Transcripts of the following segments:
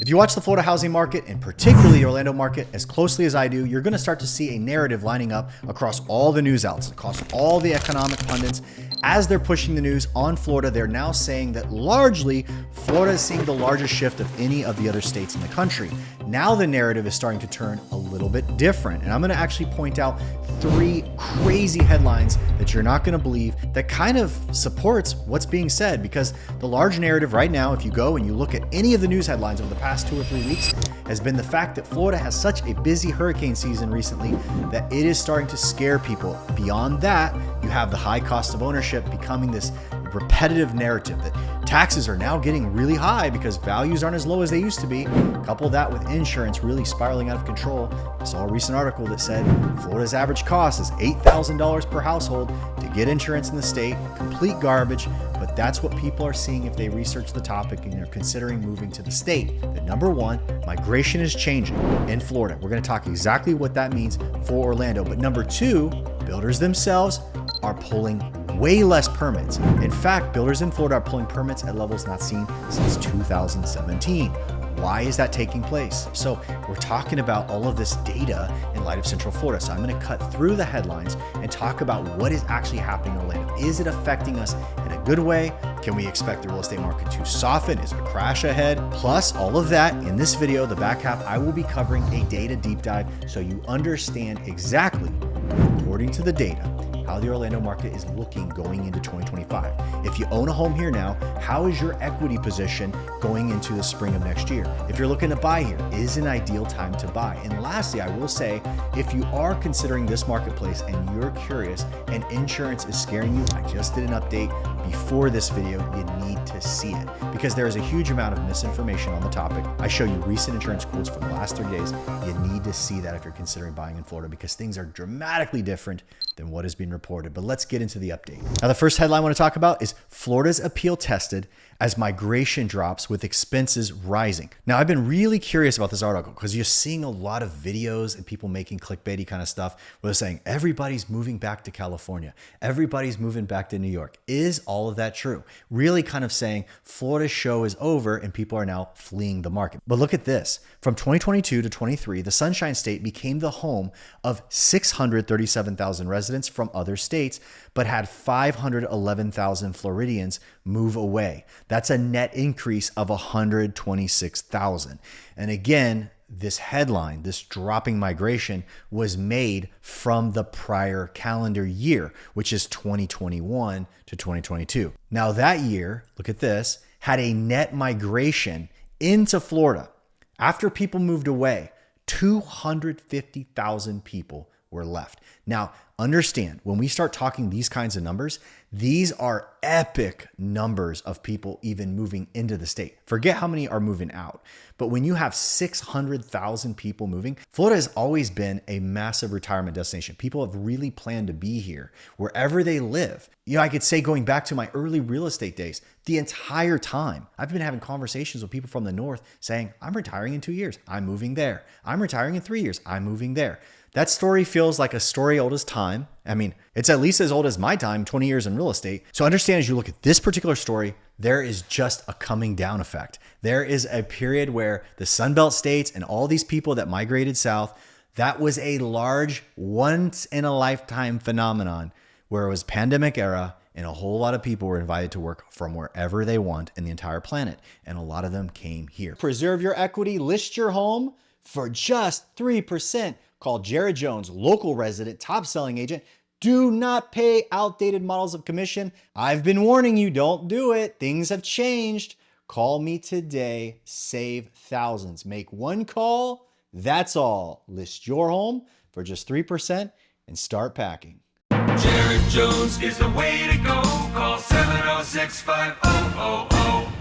If you watch the Florida housing market, and particularly the Orlando market, as closely as I do, you're going to start to see a narrative lining up across all the news outlets, across all the economic pundits. As they're pushing the news on Florida, they're now saying that largely Florida is seeing the largest shift of any of the other states in the country. Now the narrative is starting to turn a little bit different. And I'm going to actually point out 3 crazy headlines that you're not going to believe that kind of supports what's being said, because the large narrative right now, if you go and you look at any of the news headlines over the past 2 or 3 weeks, has been the fact that Florida has such a busy hurricane season recently that it is starting to scare people. Beyond that, you have the high cost of ownership becoming this repetitive narrative that taxes are now getting really high because values aren't as low as they used to be. Couple that with insurance really spiraling out of control. I saw a recent article that said Florida's average cost is $8,000 per household to get insurance in the state. Complete garbage, but that's what people are seeing if they research the topic and they're considering moving to the state. That number one, migration is changing in Florida. We're going to talk exactly what that means for Orlando. But number two, builders themselves are pulling way less permits. In fact, builders in Florida are pulling permits at levels not seen since 2017. Why is that taking place? So we're talking about all of this data in light of Central Florida. So I'm going to cut through the headlines and talk about what is actually happening in Orlando. Is it affecting us in a good way? Can we expect the real estate market to soften? Is a crash ahead? Plus all of that in this video, the back half, I will be covering a data deep dive so you understand exactly, according to the data, how the Orlando market is looking going into 2025. If you own a home here now, how is your equity position going into the spring of next year? If you're looking to buy here, is an ideal time to buy? And lastly, I will say, if you are considering this marketplace and you're curious and insurance is scaring you, I just did an update before this video. You need to see it because there is a huge amount of misinformation on the topic. I show you recent insurance quotes for the last 30 days. You need to see that if you're considering buying in Florida because things are dramatically different than what is being reported. But let's get into the update. Now, the first headline I want to talk about is Florida's appeal tested as migration drops with expenses rising. Now, I've been really curious about this article because you're seeing a lot of videos and people making clickbaity kind of stuff where they're saying everybody's moving back to California. Everybody's moving back to New York. Is all of that true? Really kind of saying Florida's show is over and people are now fleeing the market. But look at this. From 2022 to 23, the Sunshine State became the home of 637,000 residents from other states, but had 511,000 Floridians move away. That's a net increase of 126,000. And again, this headline, this dropping migration was made from the prior calendar year, which is 2021 to 2022. Now that year, look at this, had a net migration into Florida. After people moved away, 250,000 people were left. Now, understand, when we start talking these kinds of numbers, these are epic numbers of people even moving into the state. Forget how many are moving out. But when you have 600,000 people moving, Florida has always been a massive retirement destination. People have really planned to be here wherever they live. You know, I could say going back to my early real estate days, the entire time I've been having conversations with people from the north saying, I'm retiring in 2 years. I'm moving there. I'm retiring in 3 years. I'm moving there. That story feels like a story old as time. I mean, it's at least as old as my time, 20 years in real estate. So understand as you look at this particular story, there is just a coming down effect. There is a period where the Sunbelt states and all these people that migrated south, that was a large once in a lifetime phenomenon where it was pandemic era and a whole lot of people were invited to work from wherever they want in the entire planet. And a lot of them came here. Preserve your equity, list your home for just 3%. Call Jared Jones, local resident, top selling agent. Do not pay outdated models of commission. I've been warning you, don't do it. Things have changed. Call me today, save thousands. Make one call, that's all. List your home for just 3% and start packing. Jared Jones is the way to go. Call 706-5000.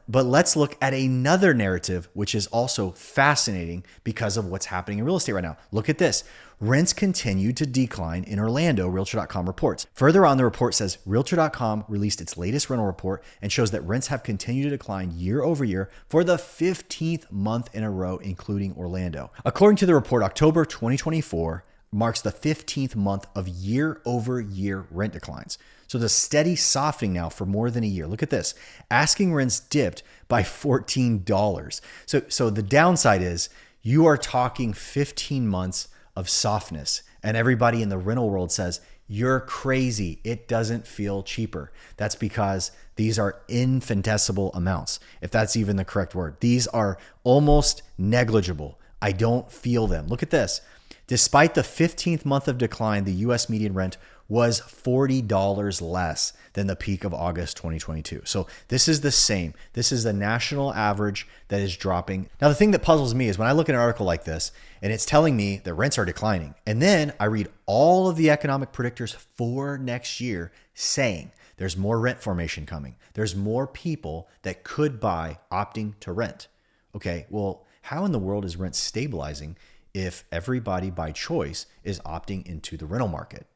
But let's look at another narrative, which is also fascinating because of what's happening in real estate right now. Look at this. Rents continue to decline in Orlando, Realtor.com reports. Further on, the report says Realtor.com released its latest rental report and shows that rents have continued to decline year over year for the 15th month in a row, including Orlando. According to the report, October 2024, marks the 15th month of year-over-year rent declines. So the steady softening now for more than a year. Look at this. Asking rents dipped by $14. So the downside is you are talking 15 months of softness, and everybody in the rental world says, you're crazy. It doesn't feel cheaper. That's because these are infinitesimal amounts, if that's even the correct word. These are almost negligible. I don't feel them. Look at this. Despite the 15th month of decline, the US median rent was $40 less than the peak of August 2022. So this is the same. This is the national average that is dropping. Now, the thing that puzzles me is when I look at an article like this and it's telling me that rents are declining, and then I read all of the economic predictors for next year saying there's more rent formation coming. There's more people that could buy opting to rent. Okay, well, how in the world is rent stabilizing if everybody by choice is opting into the rental market?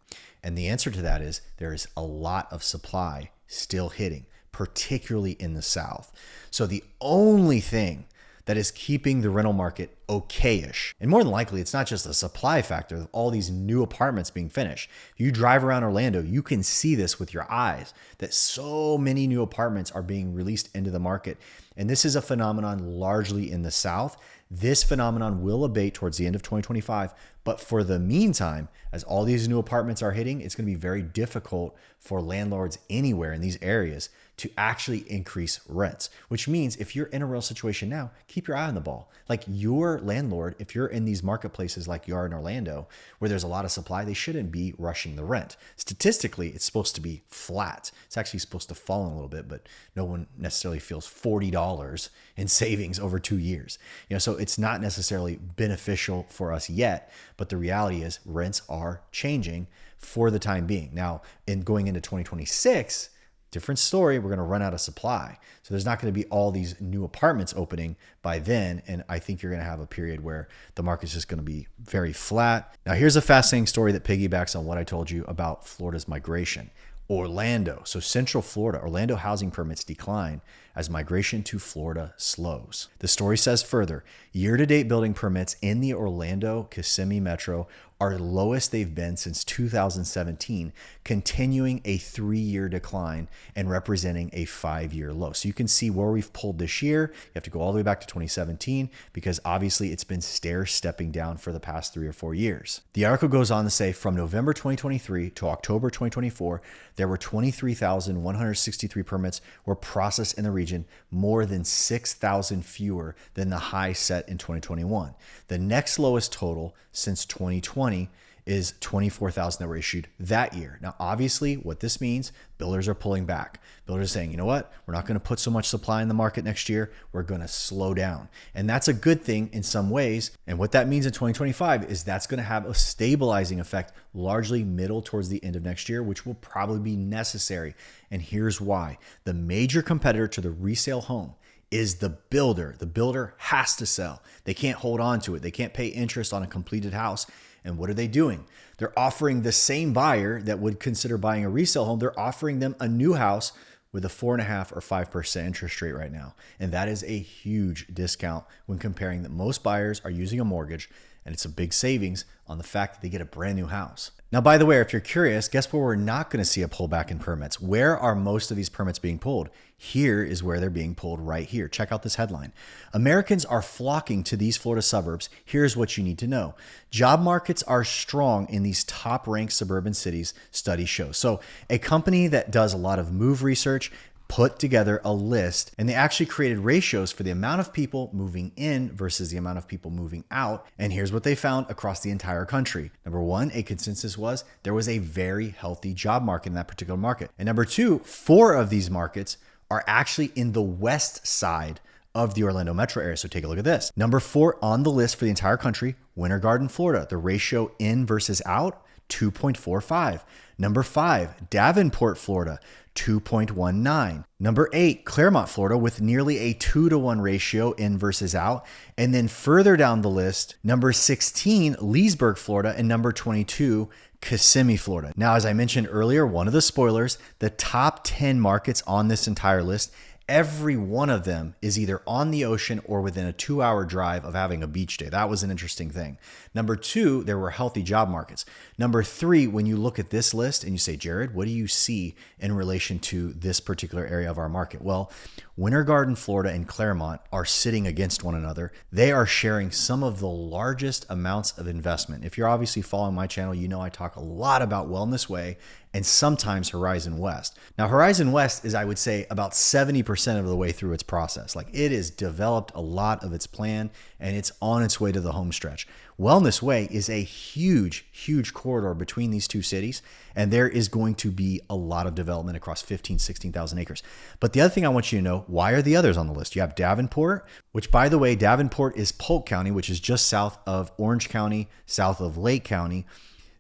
And the answer to that is there is a lot of supply still hitting, particularly in the South. So the only thing that is keeping the rental market okay-ish, and more than likely, it's not just a supply factor of all these new apartments being finished. If you drive around Orlando, you can see this with your eyes, that so many new apartments are being released into the market. And this is a phenomenon largely in the South. This phenomenon will abate towards the end of 2025. But for the meantime, as all these new apartments are hitting, it's going to be very difficult for landlords anywhere in these areas to actually increase rents, which means if you're in a real situation now, keep your eye on the ball. Like your landlord, if you're in these marketplaces like you are in Orlando, where there's a lot of supply, they shouldn't be rushing the rent. Statistically, it's supposed to be flat. It's actually supposed to fall in a little bit, but no one necessarily feels $40 in savings over 2 years. So it's not necessarily beneficial for us yet, but the reality is rents are changing for the time being. Now, in going into 2026, different story. We're going to run out of supply. So there's not going to be all these new apartments opening by then. And I think you're going to have a period where the market's just going to be very flat. Now, here's a fascinating story that piggybacks on what I told you about Florida's migration. Orlando, so Central Florida, Orlando housing permits decline as migration to Florida slows. The story says further, year-to-date building permits in the Orlando-Kissimmee metro are lowest they've been since 2017, continuing a 3-year decline and representing a 5-year low. So you can see where we've pulled this year. You have to go all the way back to 2017 because obviously it's been stair-stepping down for the past 3 or 4 years. The article goes on to say from November 2023 to October 2024, there were 23,163 permits were processed in the region, more than 6,000 fewer than the high set in 2021. The next lowest total since 2020 is 24,000 that were issued that year. Now, obviously, what this means, builders are pulling back. Builders are saying, you know what? We're not going to put so much supply in the market next year. We're going to slow down. And that's a good thing in some ways. And what that means in 2025 is that's going to have a stabilizing effect, largely middle towards the end of next year, which will probably be necessary. And here's why. The major competitor to the resale home is the builder. The builder has to sell. They can't hold on to it. They can't pay interest on a completed house. And what are they doing? They're offering the same buyer that would consider buying a resale home, they're offering them a new house with a 4.5% or 5% interest rate right now. And that is a huge discount when comparing that most buyers are using a mortgage, and it's a big savings on the fact that they get a brand new house. Now, by the way, if you're curious, guess where we're not going to see a pullback in permits? Where are most of these permits being pulled? Here is where they're being pulled right here. Check out this headline. Americans are flocking to these Florida suburbs. Here's what you need to know. Job markets are strong in these top-ranked suburban cities, study shows. So a company that does a lot of move research put together a list, and they actually created ratios for the amount of people moving in versus the amount of people moving out. And here's what they found across the entire country. Number one, a consensus was there was a very healthy job market in that particular market. And number two, 4 of these markets are actually in the west side of the Orlando metro area. So take a look at this. Number 4 on the list for the entire country, Winter Garden, Florida. The ratio in versus out, 2.45. Number 5, Davenport, Florida, 2.19. Number 8, Claremont, Florida, with nearly a 2-to-1 ratio in versus out. And then further down the list, number 16, Leesburg, Florida, and number 22, Kissimmee, Florida. Now, as I mentioned earlier, one of the spoilers, the top 10 markets on this entire list, every one of them is either on the ocean or within a 2-hour drive of having a beach day. That was an interesting thing. Number 2, there were healthy job markets. Number 3, when you look at this list and you say, Jared, what do you see in relation to this particular area of our market? Well, Winter Garden, Florida and Claremont are sitting against one another. They are sharing some of the largest amounts of investment. If you're obviously following my channel, you know I talk a lot about Wellness Way and sometimes Horizon West. Now, Horizon West is, I would say, about 70% of the way through its process. Like, it has developed a lot of its plan and it's on its way to the home stretch. Wellness Way is a huge, huge corridor between these two cities, and there is going to be a lot of development across 15, 16,000 acres. But the other thing I want you to know, why are the others on the list? You have Davenport, which, by the way, Davenport is Polk County, which is just south of Orange County, south of Lake County.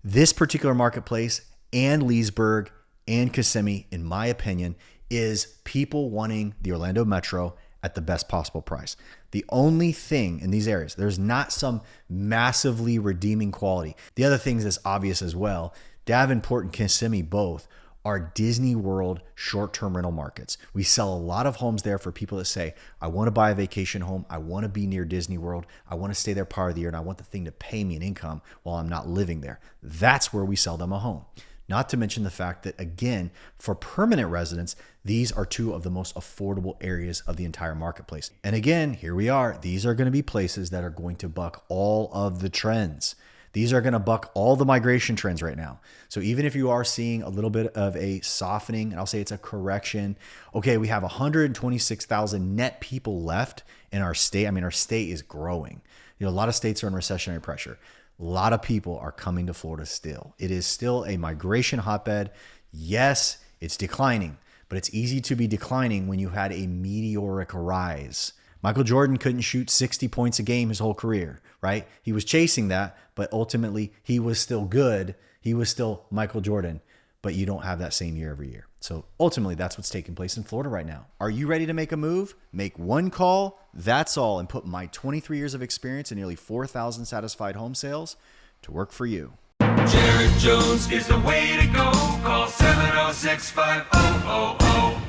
This particular marketplace and Leesburg and Kissimmee, in my opinion, is people wanting the Orlando Metro at the best possible price. The only thing in these areas, there's not some massively redeeming quality. The other thing that's obvious as well, Davenport and Kissimmee both are Disney World short-term rental markets. We sell a lot of homes there for people that say, I want to buy a vacation home. I want to be near Disney World. I want to stay there part of the year, and I want the thing to pay me an income while I'm not living there. That's where we sell them a home. Not to mention the fact that, again, for permanent residents, these are two of the most affordable areas of the entire marketplace. And again, here we are. These are going to be places that are going to buck all of the trends. These are going to buck all the migration trends right now. So even if you are seeing a little bit of a softening, and I'll say it's a correction, okay, we have 126,000 net people left in our state. I mean, our state is growing. You know, a lot of states are in recessionary pressure. A lot of people are coming to Florida still. It is still a migration hotbed. Yes, it's declining, but it's easy to be declining when you had a meteoric rise. Michael Jordan couldn't shoot 60 points a game his whole career, right? He was chasing that, but ultimately he was still good. He was still Michael Jordan, but you don't have that same year every year. So ultimately, that's what's taking place in Florida right now. Are you ready to make a move? Make one call, that's all, and put my 23 years of experience and nearly 4,000 satisfied home sales to work for you. Jared Jones is the way to go. Call 706-5000.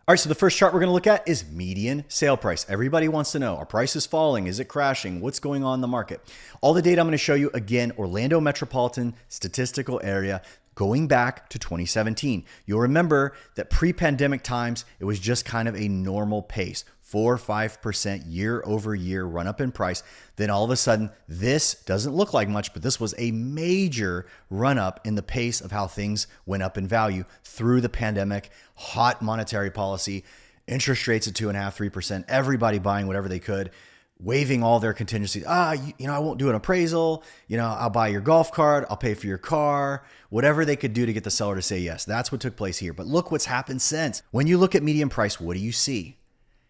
All right, so the first chart we're going to look at is median sale price. Everybody wants to know, are prices falling? Is it crashing? What's going on in the market? All the data I'm going to show you, again, Orlando metropolitan statistical area, going back to 2017. You'll remember that pre-pandemic times, it was just kind of a normal pace, 4 or 5% year over year run up in price. Then all of a sudden, this doesn't look like much, but this was a major run up in the pace of how things went up in value through the pandemic, hot monetary policy, interest rates at 2.5%, 3%, everybody buying whatever they could, waiving all their contingencies. I won't do an appraisal. I'll buy your golf cart. I'll pay for your car, whatever they could do to get the seller to say yes. That's what took place here. But look what's happened since. When you look at median price, what do you see?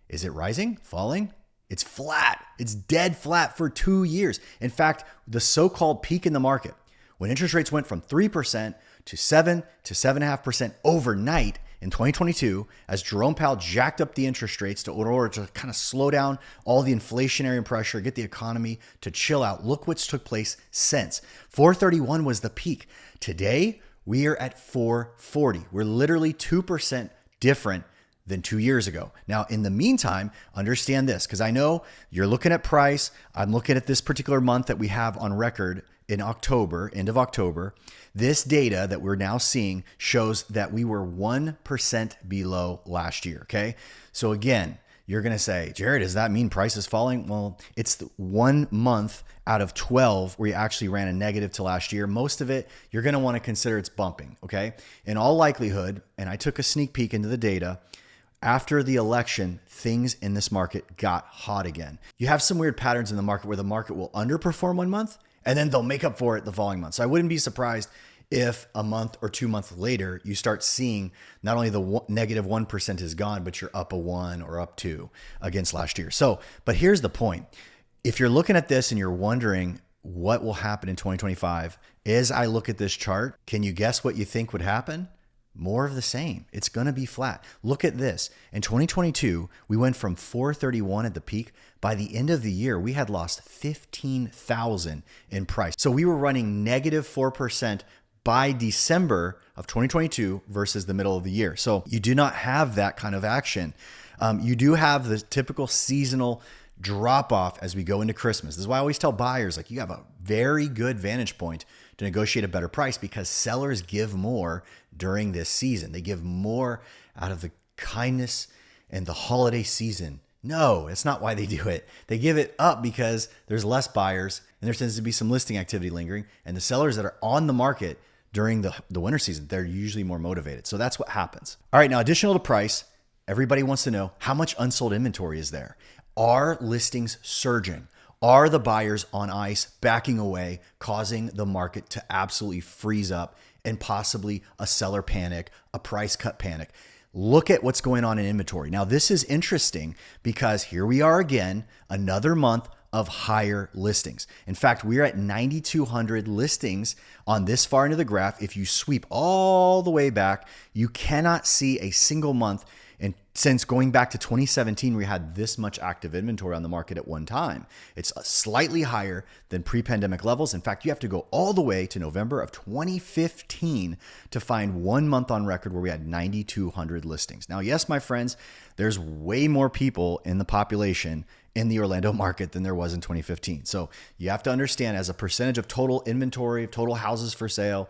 Is it rising, falling? It's flat. It's dead flat for 2 years. In fact, the so-called peak in the market, when interest rates went from 3% to 7 to 7.5% overnight in 2022, as Jerome Powell jacked up the interest rates in order to kind of slow down all the inflationary pressure, get the economy to chill out. Look what's took place since. 431 was the peak. Today, we are at 440. We're literally 2% different than 2 years ago. Now, in the meantime, understand this, because I know you're looking at price. I'm looking at this particular month that we have on record in October, end of October. This data that we're now seeing shows that we were 1% below last year, okay? So again, you're going to say, Jared, does that mean price is falling? Well, it's the 1 month out of 12 where you actually ran a negative to last year. Most of it, you're going to want to consider it's bumping, okay? In all likelihood, and I took a sneak peek into the data, after the election, things in this market got hot again. You have some weird patterns in the market where the market will underperform 1 month and then they'll make up for it the following month. So I wouldn't be surprised if a month or 2 months later, you start seeing not only the negative 1% is gone, but you're up a 1 or up 2 against last year. So, but here's the point. If you're looking at this and you're wondering what will happen in 2025, as I look at this chart, can you guess what you think would happen? More of the same. It's going to be flat. Look at this. In 2022, we went from 431 at the peak. By the end of the year, we had lost 15,000 in price. So we were running negative 4% by December of 2022 versus the middle of the year. So you do not have that kind of action. You do have the typical seasonal drop off as we go into Christmas. This is why I always tell buyers, like, you have a very good vantage point to negotiate a better price because sellers give more during this season. They give more out of the kindness and the holiday season. No, it's not why they do it. They give it up because there's less buyers and there tends to be some listing activity lingering. And the sellers that are on the market during the winter season, they're usually more motivated. So that's what happens. All right, now additional to price, everybody wants to know how much unsold inventory is there. Are listings surging? Are the buyers on ice backing away, causing the market to absolutely freeze up and possibly a seller panic, a price cut panic? Look at what's going on in inventory. Now, this is interesting because here we are again, another month of higher listings. In fact, we're at 9,200 listings on this far into the graph. If you sweep all the way back, you cannot see a single month. And since going back to 2017, we had this much active inventory on the market at one time. It's slightly higher than pre-pandemic levels. In fact, you have to go all the way to November of 2015 to find 1 month on record where we had 9,200 listings. Now, yes, my friends, there's way more people in the population in the Orlando market than there was in 2015. So you have to understand, as a percentage of total inventory, of total houses for sale,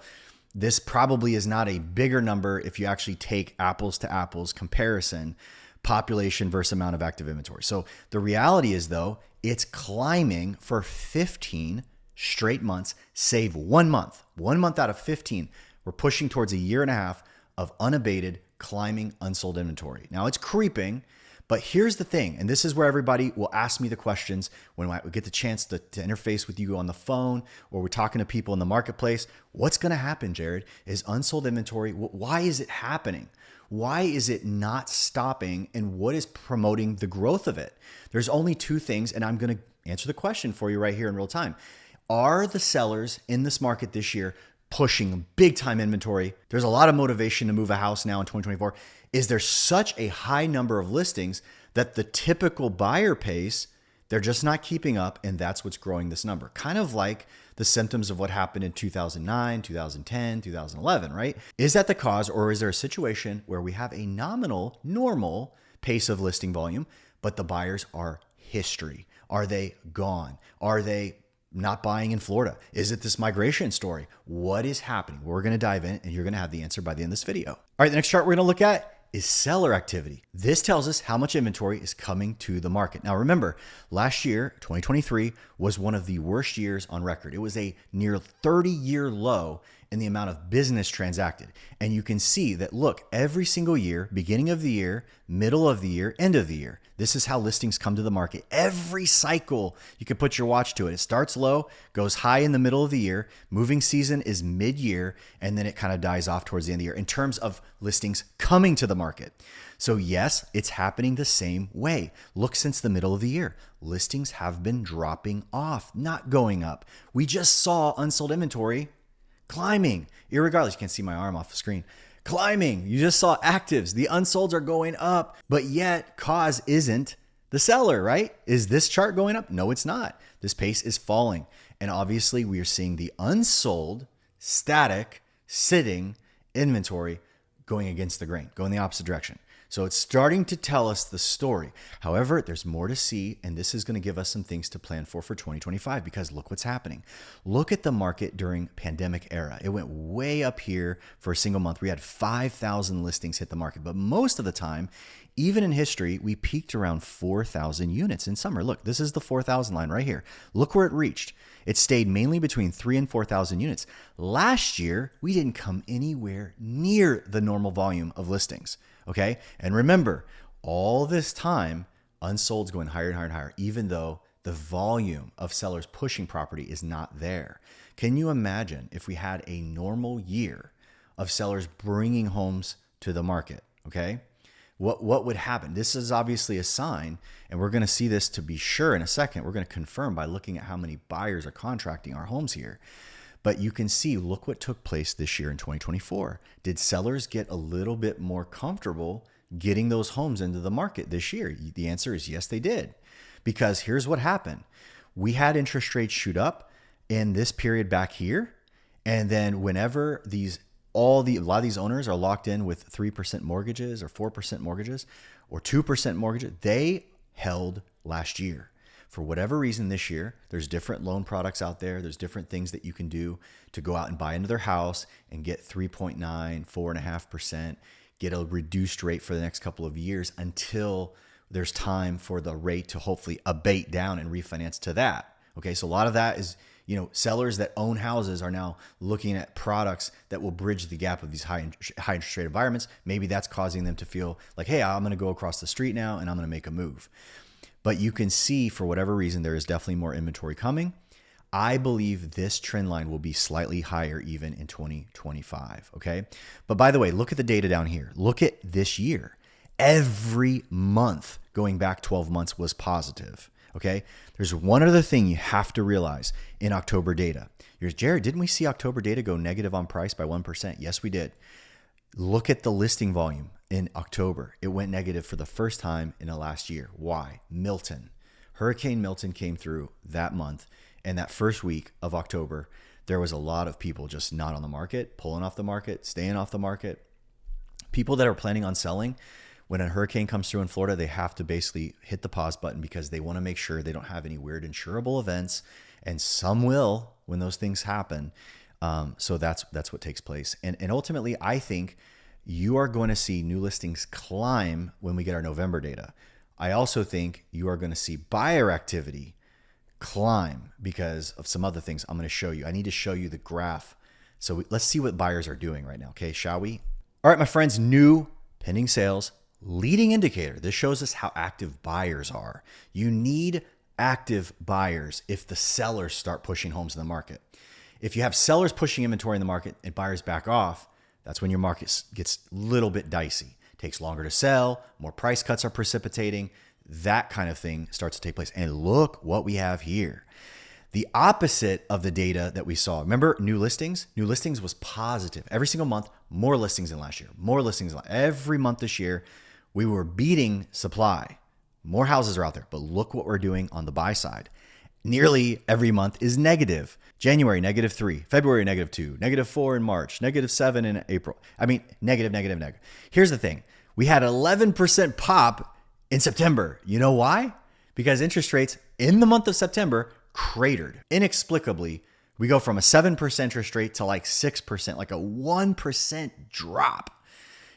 this probably is not a bigger number if you actually take apples to apples comparison, population versus amount of active inventory. So the reality is, though, it's climbing for 15 straight months, save 1 month. 1 month out of 15, we're pushing towards a year and a half of unabated climbing unsold inventory. Now it's creeping, but here's the thing, and this is where everybody will ask me the questions when we get the chance to interface with you on the phone or we're talking to people in the marketplace. What's going to happen, Jared? Is unsold inventory, why is it happening? Why is it not stopping? And what is promoting the growth of it? There's only two things, and I'm going to answer the question for you right here in real time. Are the sellers in this market this year pushing big time inventory? There's a lot of motivation to move a house now in 2024. Is there such a high number of listings that the typical buyer pace, they're just not keeping up, and that's what's growing this number? Kind of like the symptoms of what happened in 2009, 2010, 2011, right? Is that the cause, or is there a situation where we have a nominal, normal pace of listing volume, but the buyers are history? Are they gone? Are they not buying in Florida? Is it this migration story? What is happening? We're going to dive in, and you're going to have the answer by the end of this video. All right, the next chart we're going to look at is seller activity. This tells us how much inventory is coming to the market. Now remember, last year, 2023, was one of the worst years on record. It was a near 30-year low in the amount of business transacted. And you can see that, look, every single year, beginning of the year, middle of the year, end of the year, this is how listings come to the market. Every cycle, you can put your watch to it. It starts low, goes high in the middle of the year. Moving season is mid-year, and then it kind of dies off towards the end of the year in terms of listings coming to the market. So yes, it's happening the same way. Look, since the middle of the year, listings have been dropping off, not going up. We just saw unsold inventory climbing. Irregardless, you can't see my arm off the screen. Climbing. You just saw actives. The unsolds are going up, but yet cause isn't the seller, right? Is this chart going up? No, it's not. This pace is falling. And obviously we are seeing the unsold, static, sitting inventory going against the grain, going the opposite direction. So it's starting to tell us the story. However, there's more to see, and this is going to give us some things to plan for 2025, because look what's happening. Look at the market during pandemic era. It went way up here for a single month. We had 5,000 listings hit the market, but most of the time, even in history, we peaked around 4,000 units in summer. Look, this is the 4,000 line right here. Look where it reached. It stayed mainly between 3,000 and 4,000 units. Last year, we didn't come anywhere near the normal volume of listings. Okay. And remember, all this time, unsold's going higher and higher and higher, even though the volume of sellers pushing property is not there. Can you imagine if we had a normal year of sellers bringing homes to the market? Okay. What would happen? This is obviously a sign, and we're going to see this to be sure in a second. We're going to confirm by looking at how many buyers are contracting our homes here. But you can see, look what took place this year in 2024. Did sellers get a little bit more comfortable getting those homes into the market this year? The answer is yes, they did. Because here's what happened. We had interest rates shoot up in this period back here, And then whenever a lot of these owners are locked in with 3% mortgages or 4% mortgages or 2% mortgages, they held last year. For whatever reason this year, there's different loan products out there. There's different things that you can do to go out and buy another house and get 3.9, 4.5%, get a reduced rate for the next couple of years until there's time for the rate to hopefully abate down and refinance to that. Okay, so a lot of that is, sellers that own houses are now looking at products that will bridge the gap of these high interest rate environments. Maybe that's causing them to feel like, hey, I'm going to go across the street now and I'm going to make a move. But you can see for whatever reason, there is definitely more inventory coming. I believe this trend line will be slightly higher even in 2025, okay? But by the way, look at the data down here. Look at this year. Every month going back 12 months was positive, okay? There's one other thing you have to realize in October data. Jared, didn't we see October data go negative on price by 1%? Yes, we did. Look at the listing volume in October. It went negative for the first time in the last year. Why? Hurricane Milton came through that month. And that first week of October, there was a lot of people just not on the market, pulling off the market, staying off the market. People that are planning on selling, when a hurricane comes through in Florida, they have to basically hit the pause button because they want to make sure they don't have any weird insurable events. And some will when those things happen. So that's what takes place. And ultimately, I think you are going to see new listings climb when we get our November data. I also think you are going to see buyer activity climb because of some other things I'm going to show you. I need to show you the graph. So let's see what buyers are doing right now. Okay, shall we? All right, my friends, new pending sales leading indicator. This shows us how active buyers are. You need active buyers if the sellers start pushing homes in the market. If you have sellers pushing inventory in the market and buyers back off, that's when your market gets a little bit dicey. It takes longer to sell, more price cuts are precipitating. That kind of thing starts to take place. And look what we have here. The opposite of the data that we saw. Remember new listings? New listings was positive. Every single month, more listings than last year. More listings every month this year. We were beating supply. More houses are out there. But look what we're doing on the buy side. Nearly every month is negative. January, -3. February, -2. -4 in March. -7 in April. I mean, negative. Here's the thing. We had 11% pop in September. You know why? Because interest rates in the month of September cratered. Inexplicably, we go from a 7% interest rate to like 6%, like a 1% drop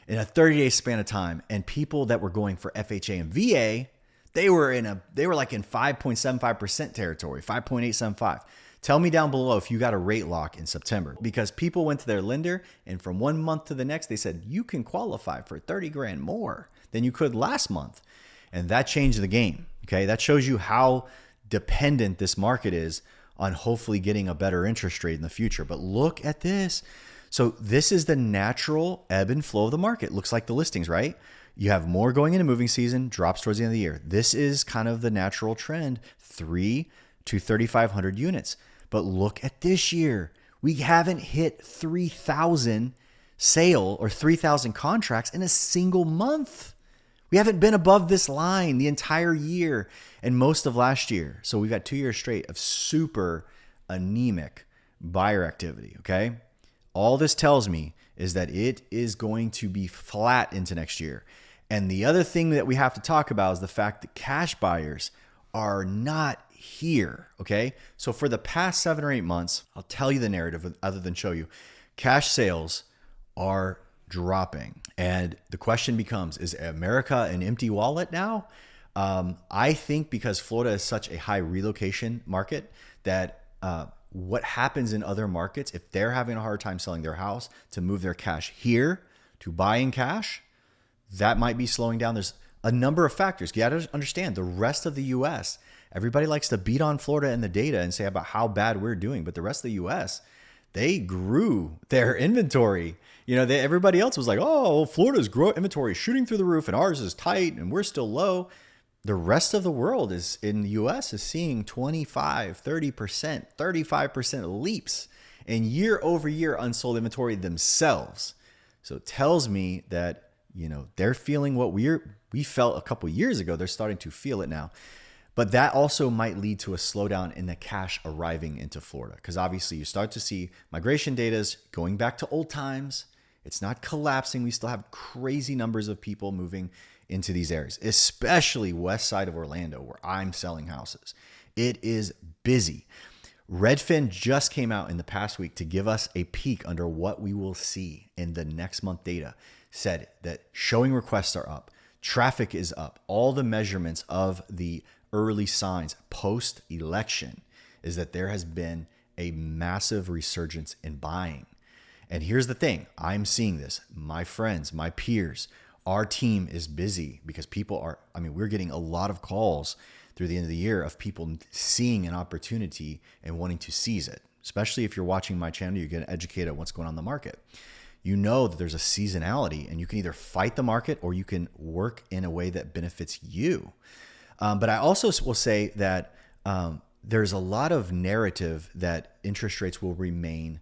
in a 30-day span of time. And people that were going for FHA and VA, they were like in 5.75% territory, 5.875. Tell me down below if you got a rate lock in September, because people went to their lender and from one month to the next, they said, you can qualify for 30 grand more than you could last month. And that changed the game. Okay. That shows you how dependent this market is on hopefully getting a better interest rate in the future. But look at this. So this is the natural ebb and flow of the market. Looks like the listings, right? You have more going into moving season, drops towards the end of the year. This is kind of the natural trend, 3 to 3,500 units. But look at this year. We haven't hit 3,000 sale or 3,000 contracts in a single month. We haven't been above this line the entire year and most of last year. So we've got 2 years straight of super anemic buyer activity, okay? All this tells me is that it is going to be flat into next year. And the other thing that we have to talk about is the fact that cash buyers are not here, okay? So for the past 7 or 8 months, I'll tell you the narrative other than show you. Cash sales are dropping. And the question becomes, is America an empty wallet now? I think because Florida is such a high relocation market that what happens in other markets, if they're having a hard time selling their house to move their cash here to buy in cash, that might be slowing down. There's a number of factors. You got to understand the rest of the U.S., everybody likes to beat on Florida in the data and say about how bad we're doing. But the rest of the U.S., they grew their inventory. Everybody else was like, oh, Florida's inventory is shooting through the roof and ours is tight and we're still low. The rest of the world in the U.S. is seeing 25, 30%, 35% leaps in year over year unsold inventory themselves. So it tells me that, they're feeling what we felt a couple years ago. They're starting to feel it now. But that also might lead to a slowdown in the cash arriving into Florida, because obviously you start to see migration data is going back to old times. It's not collapsing. We still have crazy numbers of people moving into these areas, especially west side of Orlando where I'm selling houses. It is busy. Redfin just came out in the past week to give us a peek under what we will see in the next month data. Said that showing requests are up, traffic is up. All the measurements of the early signs post-election is that there has been a massive resurgence in buying. And here's the thing, I'm seeing this. My friends, my peers, our team is busy because people are, we're getting a lot of calls through the end of the year of people seeing an opportunity and wanting to seize it. Especially if you're watching my channel, you're getting educated on what's going on in the market. You know that there's a seasonality and you can either fight the market or you can work in a way that benefits you. But I also will say that there's a lot of narrative that interest rates will remain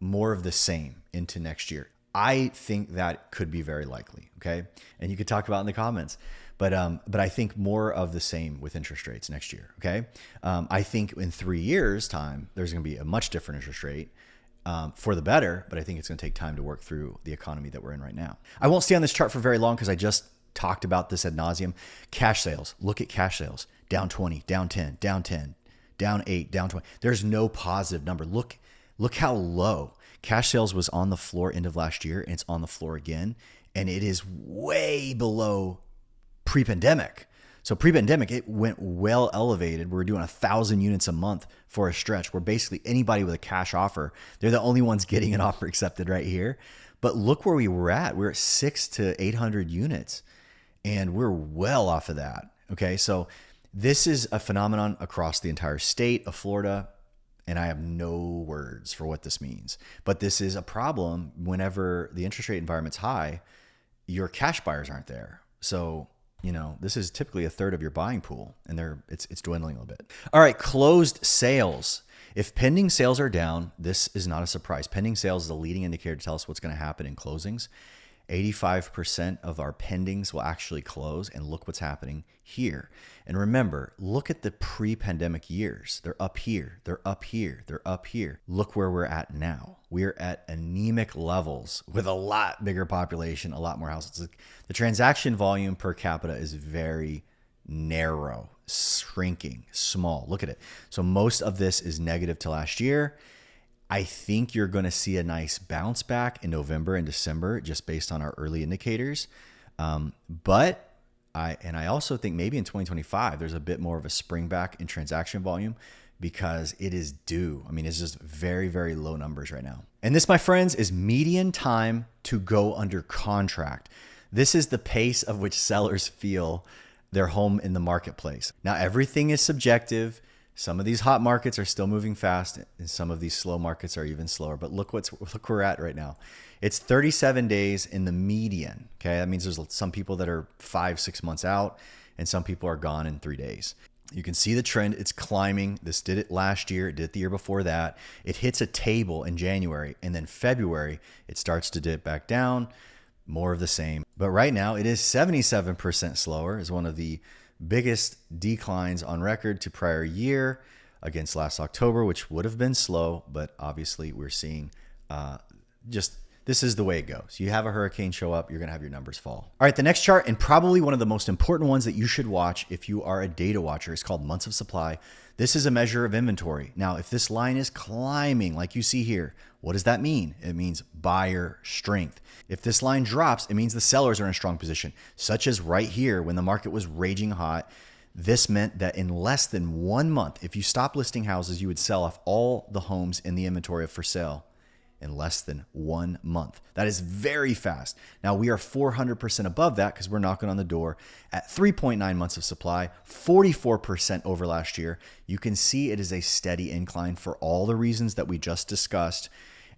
more of the same into next year. I think that could be very likely. Okay. And you could talk about it in the comments, but I think more of the same with interest rates next year. Okay. I think in 3 years time, there's going to be a much different interest rate for the better, but I think it's going to take time to work through the economy that we're in right now. I won't stay on this chart for very long because I just talked about this ad nauseum. Cash sales, look at cash sales, down 20, down 10, down 10, down 8, down 20. There's no positive number. Look how low. Cash sales was on the floor end of last year, and it's on the floor again, and it is way below pre-pandemic. So pre-pandemic, it went well elevated. We were doing 1,000 units a month for a stretch where basically anybody with a cash offer, they're the only ones getting an offer accepted right here. But look where we were at. We're at 600 to 800 units, and we're well off of that. Okay, so this is a phenomenon across the entire state of Florida, and I have no words for what this means. But this is a problem whenever the interest rate environment's high, your cash buyers aren't there. So, this is typically a third of your buying pool, and it's dwindling a little bit. All right, closed sales. If pending sales are down, this is not a surprise. Pending sales is a leading indicator to tell us what's going to happen in closings. 85% of our pendings will actually close, and look what's happening here. And remember, look at the pre-pandemic years. They're up here, they're up here, they're up here. Look where we're at now. We're at anemic levels with a lot bigger population, a lot more houses. The transaction volume per capita is very narrow, shrinking, small. Look at it. So most of this is negative to last year. I think you're going to see a nice bounce back in November and December just based on our early indicators. But I also think maybe in 2025, there's a bit more of a spring back in transaction volume because it is due. It's just very, very low numbers right now. And this, my friends, is median time to go under contract. This is the pace of which sellers feel their home in the marketplace. Now, everything is subjective. Some of these hot markets are still moving fast, and some of these slow markets are even slower. But look where we're at right now. It's 37 days in the median. Okay, that means there's some people that are 5-6 months out, and some people are gone in 3 days. You can see the trend. It's climbing. This did it last year. It did it the year before that. It hits a table in January, and then February it starts to dip back down. More of the same. But right now it is 77% slower. Is one of the biggest declines on record to prior year against last October, which would have been slow, but obviously we're seeing this is the way it goes. You have a hurricane show up, you're going to have your numbers fall. All right, the next chart, and probably one of the most important ones that you should watch if you are a data watcher, is called months of supply. This is a measure of inventory. Now, if this line is climbing like you see here, what does that mean? It means buyer strength. If this line drops, it means the sellers are in a strong position, such as right here when the market was raging hot. This meant that in less than 1 month, if you stop listing houses, you would sell off all the homes in the inventory for sale in less than 1 month. That is very fast. Now we are 400% above that because we're knocking on the door at 3.9 months of supply, 44% over last year. You can see it is a steady incline for all the reasons that we just discussed.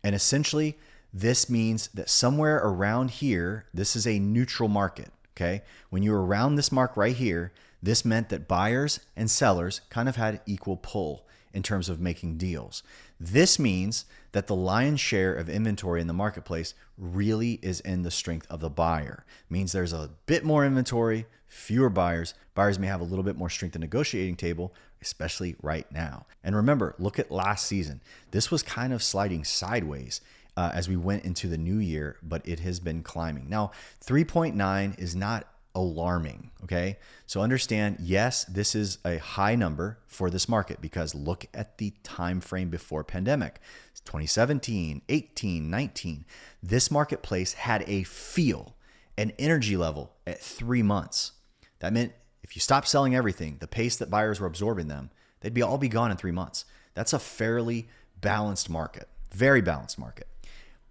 And essentially, this means that somewhere around here, this is a neutral market, okay? When you're around this mark right here, this meant that buyers and sellers kind of had equal pull in terms of making deals. This means that the lion's share of inventory in the marketplace really is in the strength of the buyer. It means there's a bit more inventory, fewer buyers. Buyers may have a little bit more strength at the negotiating table, especially right now. And remember, look at last season. This was kind of sliding sideways as we went into the new year, but it has been climbing. Now, 3.9 is not alarming, okay? So understand, yes, this is a high number for this market because look at the time frame before pandemic. 2017, 18, 19. This marketplace had a feel, an energy level at 3 months. That meant if you stop selling everything, the pace that buyers were absorbing them, they'd all be gone in 3 months. That's a fairly balanced market, very balanced market.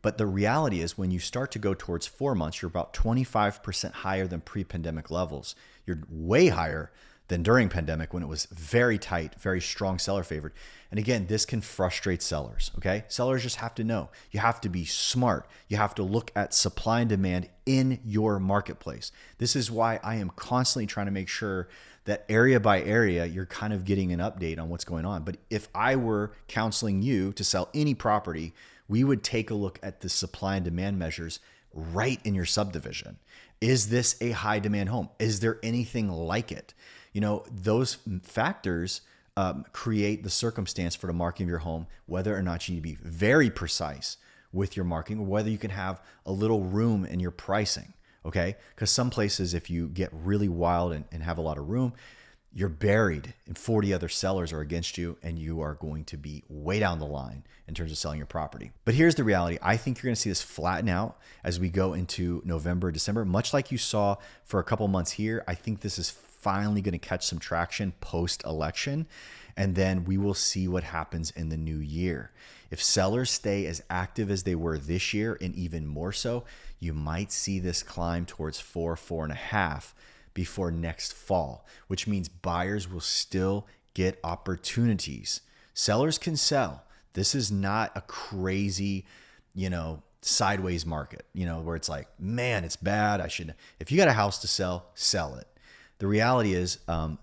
But the reality is when you start to go towards 4 months, you're about 25% higher than pre-pandemic levels. You're way higher than during pandemic when it was very tight, very strong seller favored. And again, this can frustrate sellers, okay? Sellers just have to know. You have to be smart. You have to look at supply and demand in your marketplace. This is why I am constantly trying to make sure that area by area, you're kind of getting an update on what's going on. But if I were counseling you to sell any property, we would take a look at the supply and demand measures right in your subdivision. Is this a high demand home? Is there anything like it? You know, those factors create the circumstance for the marketing of your home, whether or not you need to be very precise with your marketing or whether you can have a little room in your pricing, okay? Because some places, if you get really wild and have a lot of room, you're buried and 40 other sellers are against you and you are going to be way down the line in terms of selling your property. But here's the reality. I think you're going to see this flatten out as we go into November, December, much like you saw for a couple months here. I think this is finally going to catch some traction post-election, and then we will see what happens in the new year. If sellers stay as active as they were this year and even more so, you might see this climb towards 4.5 before next fall, which means buyers will still get opportunities. Sellers can sell. This is not a crazy, sideways market, where it's like, man, it's bad. If you got a house to sell, sell it. The reality is,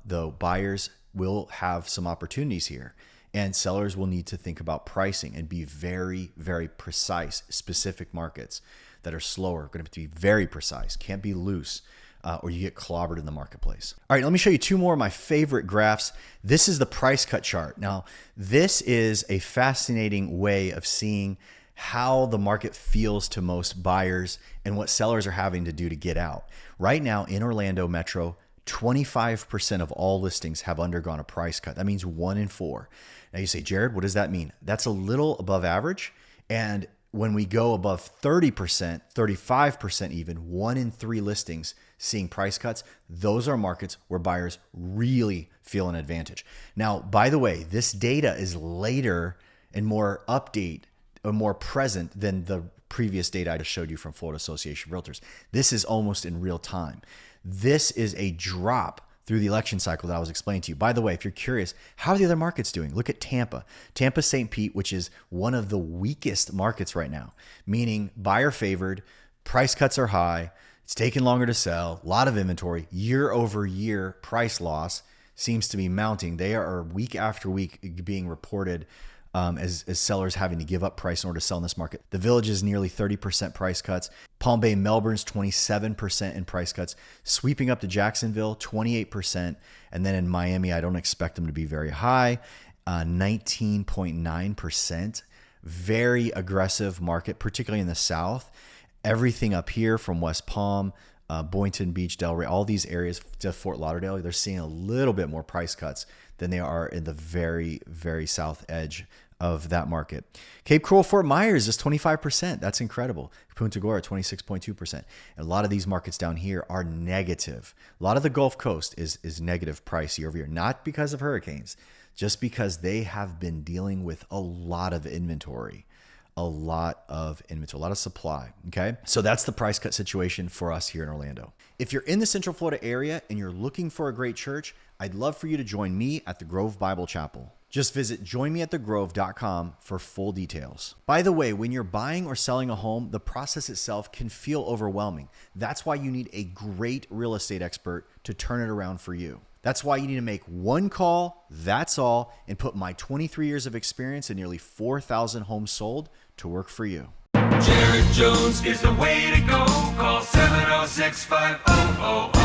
though, buyers will have some opportunities here and sellers will need to think about pricing and be very, very precise. Specific markets that are slower are going to have to be very precise, can't be loose. Or you get clobbered in the marketplace. All right, let me show you two more of my favorite graphs. This is the price cut chart. Now, this is a fascinating way of seeing how the market feels to most buyers and what sellers are having to do to get out. Right now in Orlando Metro, 25% of all listings have undergone a price cut. That means 1 in 4. Now you say, Jared, what does that mean? That's a little above average. And when we go above 30%, 35% even, 1 in 3 listings seeing price cuts, those are markets where buyers really feel an advantage. Now, by the way, this data is later and more update or more present than the previous data I just showed you from Florida Association of Realtors. This is almost in real time. This is a drop through the election cycle that I was explaining to you. By the way, if you're curious, how are the other markets doing? Look at Tampa. Tampa St. Pete, which is one of the weakest markets right now, meaning buyer favored, price cuts are high, it's taking longer to sell, a lot of inventory, year over year price loss seems to be mounting. They are week after week being reported as sellers having to give up price in order to sell in this market. The Village is nearly 30% price cuts. Palm Bay, Melbourne's 27% in price cuts, sweeping up to Jacksonville, 28%. And then in Miami, I don't expect them to be very high, 19.9%. Very aggressive market, particularly in the South. Everything up here from West Palm, Boynton Beach, Delray, all these areas to Fort Lauderdale, they're seeing a little bit more price cuts than they are in the very, very south edge of that market. Cape Coral, Fort Myers is 25%. That's incredible. Punta Gorda, 26.2%. And a lot of these markets down here are negative. A lot of the Gulf Coast is negative price year over year, not because of hurricanes, just because they have been dealing with a lot of inventory. A lot of supply, okay? So that's the price cut situation for us here in Orlando. If you're in the Central Florida area and you're looking for a great church, I'd love for you to join me at the Grove Bible Chapel. Just visit joinmeatthegrove.com for full details. By the way, when you're buying or selling a home, the process itself can feel overwhelming. That's why you need a great real estate expert to turn it around for you. That's why you need to make one call, that's all, and put my 23 years of experience and nearly 4,000 homes sold to work for you. Jared Jones is the way to go. Call 706-5000.